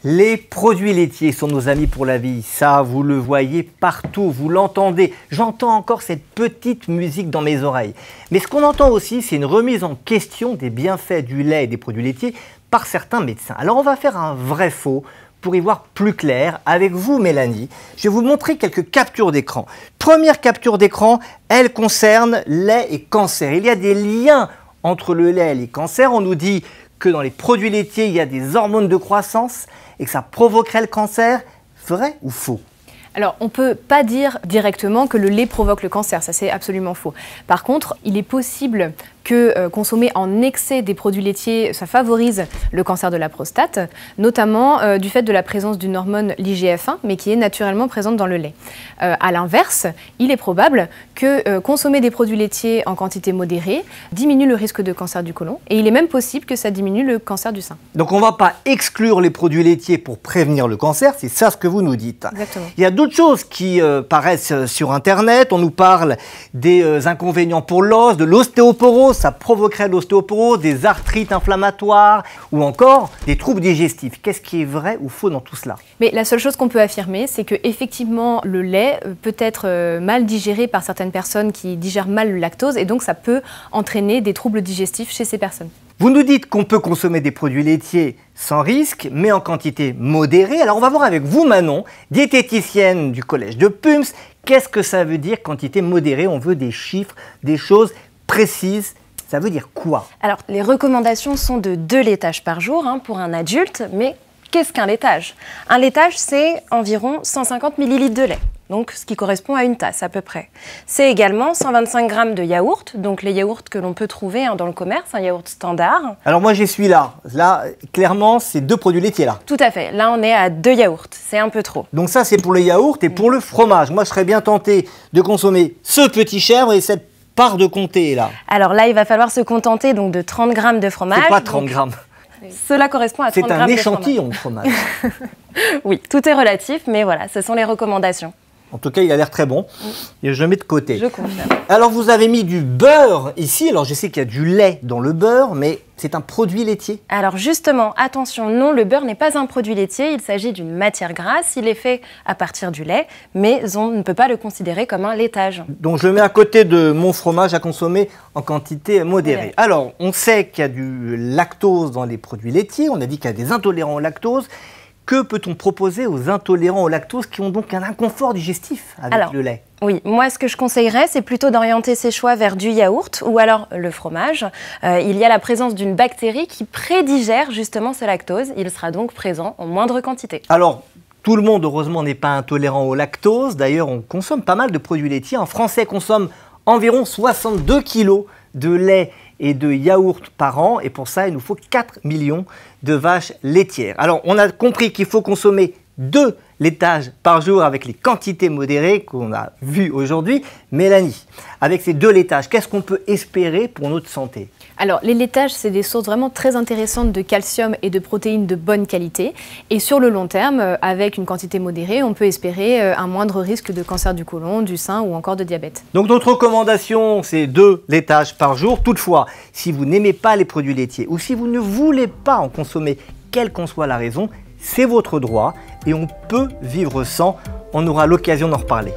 Les produits laitiers sont nos amis pour la vie, ça vous le voyez partout, vous l'entendez. J'entends encore cette petite musique dans mes oreilles. Mais ce qu'on entend aussi, c'est une remise en question des bienfaits du lait et des produits laitiers par certains médecins. Alors on va faire un vrai faux pour y voir plus clair avec vous Mélanie. Je vais vous montrer quelques captures d'écran. Première capture d'écran, elle concerne lait et cancer. Il y a des liens entre le lait et les cancers. On nous dit que dans les produits laitiers, il y a des hormones de croissance et que ça provoquerait le cancer. Vrai ou faux ? Alors, on ne peut pas dire directement que le lait provoque le cancer, ça c'est absolument faux. Par contre, il est possible que consommer en excès des produits laitiers, ça favorise le cancer de la prostate, notamment du fait de la présence d'une hormone, l'IGF-1, mais qui est naturellement présente dans le lait. À l'inverse, il est probable que consommer des produits laitiers en quantité modérée diminue le risque de cancer du côlon, et il est même possible que ça diminue le cancer du sein. Donc on ne va pas exclure les produits laitiers pour prévenir le cancer, c'est ça ce que vous nous dites. Exactement. Il y a d'autres choses qui paraissent sur Internet, on nous parle des inconvénients pour l'os, de l'ostéoporose, ça provoquerait l'ostéoporose, des arthrites inflammatoires ou encore des troubles digestifs. Qu'est-ce qui est vrai ou faux dans tout cela? Mais la seule chose qu'on peut affirmer, c'est que effectivement le lait peut être mal digéré par certaines personnes qui digèrent mal le lactose et donc ça peut entraîner des troubles digestifs chez ces personnes. Vous nous dites qu'on peut consommer des produits laitiers sans risque, mais en quantité modérée. Alors on va voir avec vous Manon, diététicienne du collège de Pums, qu'est-ce que ça veut dire quantité modérée? On veut des chiffres, des choses précises. Ça veut dire quoi? Alors, les recommandations sont de 2 laitages par jour pour un adulte, mais qu'est-ce qu'un laitage? Un laitage, c'est environ 150 ml de lait, donc ce qui correspond à une tasse à peu près. C'est également 125 g de yaourt, donc les yaourts que l'on peut trouver dans le commerce, un yaourt standard. Alors moi j'y suis là. Là, clairement, c'est 2 produits laitiers là. Tout à fait. Là, on est à 2 yaourts. C'est un peu trop. Donc ça, c'est pour le yaourt et pour le fromage. Moi, je serais bien tenté de consommer ce petit chèvre et cette part de comté là. Alors là, il va falloir se contenter donc de 30 g de fromage. C'est pas 30 grammes. Cela correspond à 30 C'est g un de échantillon de fromage. Oui, tout est relatif, mais voilà, ce sont les recommandations. En tout cas, il a l'air très bon. Et je le mets de côté. Je confirme. Alors, vous avez mis du beurre ici. Alors, je sais qu'il y a du lait dans le beurre, mais c'est un produit laitier. Alors justement, attention, non, le beurre n'est pas un produit laitier. Il s'agit d'une matière grasse. Il est fait à partir du lait, mais on ne peut pas le considérer comme un laitage. Donc, je le mets à côté de mon fromage à consommer en quantité modérée. Oui. Alors, on sait qu'il y a du lactose dans les produits laitiers. On a dit qu'il y a des intolérants au lactose. Que peut-on proposer aux intolérants au lactose qui ont donc un inconfort digestif avec le lait? Oui, moi ce que je conseillerais, c'est plutôt d'orienter ses choix vers du yaourt ou alors le fromage. Il y a la présence d'une bactérie qui prédigère justement ce lactose. Il sera donc présent en moindre quantité. Alors, tout le monde, heureusement, n'est pas intolérant au lactose. D'ailleurs, on consomme pas mal de produits laitiers. Un Français consomme environ 62 kg de lait et de yaourt par an. Et pour ça, il nous faut 4 millions de vaches laitières. Alors, on a compris qu'il faut consommer 2 laitages par jour avec les quantités modérées qu'on a vues aujourd'hui. Mélanie, avec ces 2 laitages, qu'est-ce qu'on peut espérer pour notre santé? Alors, les laitages, c'est des sources vraiment très intéressantes de calcium et de protéines de bonne qualité. Et sur le long terme, avec une quantité modérée, on peut espérer un moindre risque de cancer du côlon, du sein ou encore de diabète. Donc, notre recommandation, c'est 2 laitages par jour. Toutefois, si vous n'aimez pas les produits laitiers ou si vous ne voulez pas en consommer, quelle qu'en soit la raison, c'est votre droit et on peut vivre sans. On aura l'occasion d'en reparler.